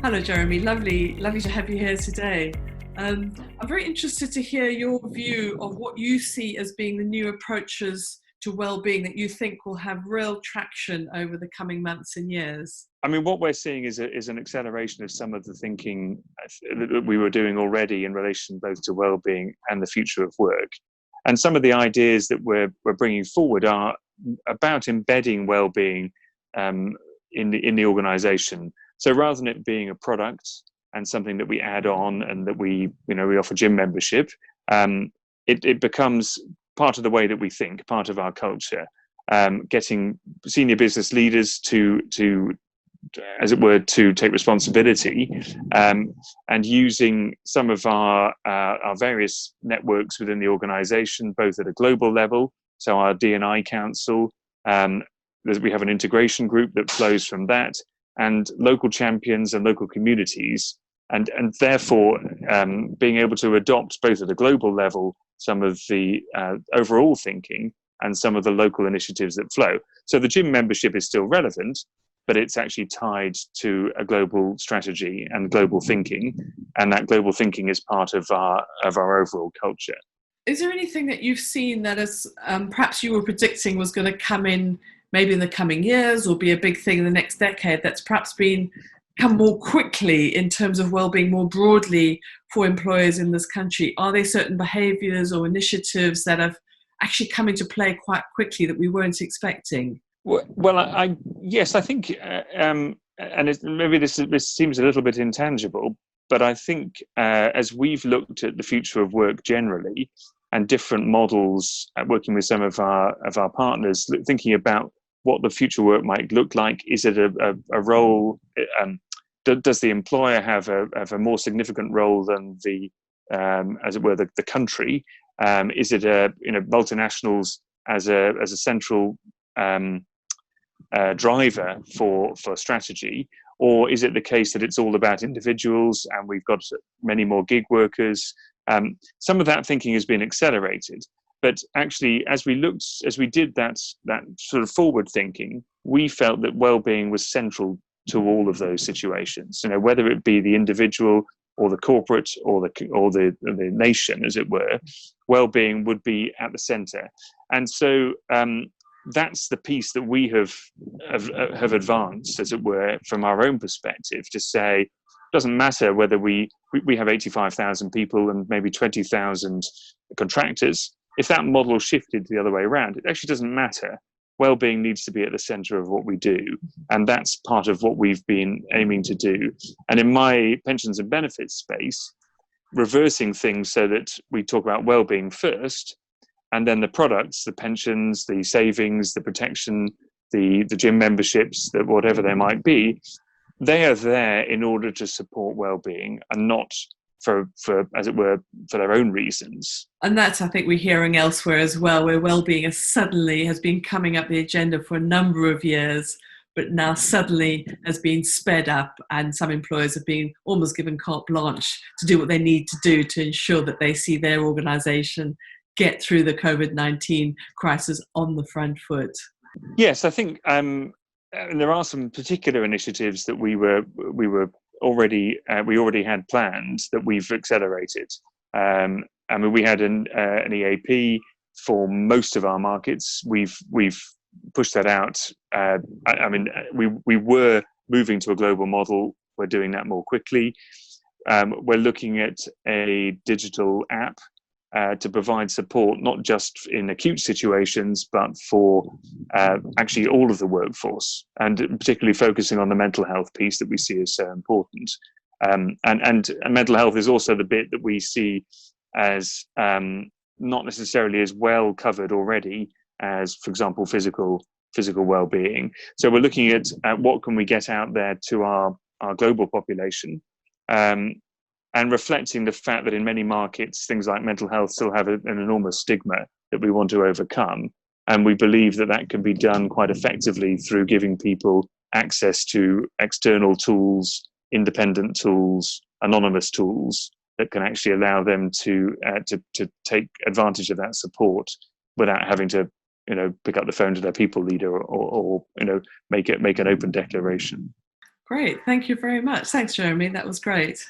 Hello, Jeremy. Lovely to have you here today. I'm very interested to hear your view of what you see as being the new approaches to well-being that you think will have real traction over the coming months and years. I mean, what we're seeing is an acceleration of some of the thinking that we were doing already in relation both to well-being and the future of work. And some of the ideas that we're bringing forward are about embedding well-being in the organisation. So rather than it being a product and something that we add on and that we offer gym membership, it becomes part of the way that we think, part of our culture. Getting senior business leaders to as it were, to take responsibility, and using some of our various networks within the organisation, both at a global level. So our D&I Council, we have an integration group that flows from that, and local champions and local communities, and therefore being able to adopt both at a global level some of the overall thinking and some of the local initiatives that flow. So the gym membership is still relevant, but it's actually tied to a global strategy and global thinking, and that global thinking is part of our overall culture. Is there anything that you've seen that is perhaps you were predicting was going to come in maybe in the coming years or be a big thing in the next decade that's perhaps come more quickly in terms of well-being more broadly for employers in this country? Are there certain behaviours or initiatives that have actually come into play quite quickly that we weren't expecting? Well, yes, I think, and maybe this seems a little bit intangible, but I think as we've looked at the future of work generally and different models, working with some of our partners, thinking about what the future work might look like. Is it a role? Does the employer have a more significant role than the, as it were, the country? Is it multinationals as a central driver for strategy, or is it the case that it's all about individuals and we've got many more gig workers? Some of that thinking has been accelerated, but actually, as we did that sort of forward thinking, we felt that well-being was central to all of those situations. Whether it be the individual or the corporate or the nation, as it were, well-being would be at the centre. And so that's the piece that we have advanced, as it were, from our own perspective, to say it doesn't matter whether we have 85,000 people and maybe 20,000 contractors. If that model shifted the other way around, it actually doesn't matter. Well-being needs to be at the centre of what we do, and that's part of what we've been aiming to do. And in my pensions and benefits space, reversing things so that we talk about well-being first, and then the products, the pensions, the savings, the protection, the gym memberships, that whatever they might be, they are there in order to support well-being and not for as it were, for their own reasons. And that's, I think, we're hearing elsewhere as well, where well-being has been coming up the agenda for a number of years, but now suddenly has been sped up, and some employers have been almost given carte blanche to do what they need to do to ensure that they see their organisation get through the COVID-19 crisis on the front foot. Yes, I think there are some particular initiatives that we already had planned that we've accelerated. I mean, we had an EAP for most of our markets. We've pushed that out. I mean, we were moving to a global model. We're doing that more quickly. We're looking at a digital app to provide support, not just in acute situations, but for actually all of the workforce, and particularly focusing on the mental health piece that we see as so important. And mental health is also the bit that we see as not necessarily as well covered already as, for example, physical well-being. So we're looking at what can we get out there to our global population, and reflecting the fact that in many markets, things like mental health still have an enormous stigma that we want to overcome. And we believe that can be done quite effectively through giving people access to external tools, independent tools, anonymous tools that can actually allow them to take advantage of that support without having to pick up the phone to their people leader or make an open declaration. Great. Thank you very much. Thanks, Jeremy. That was great.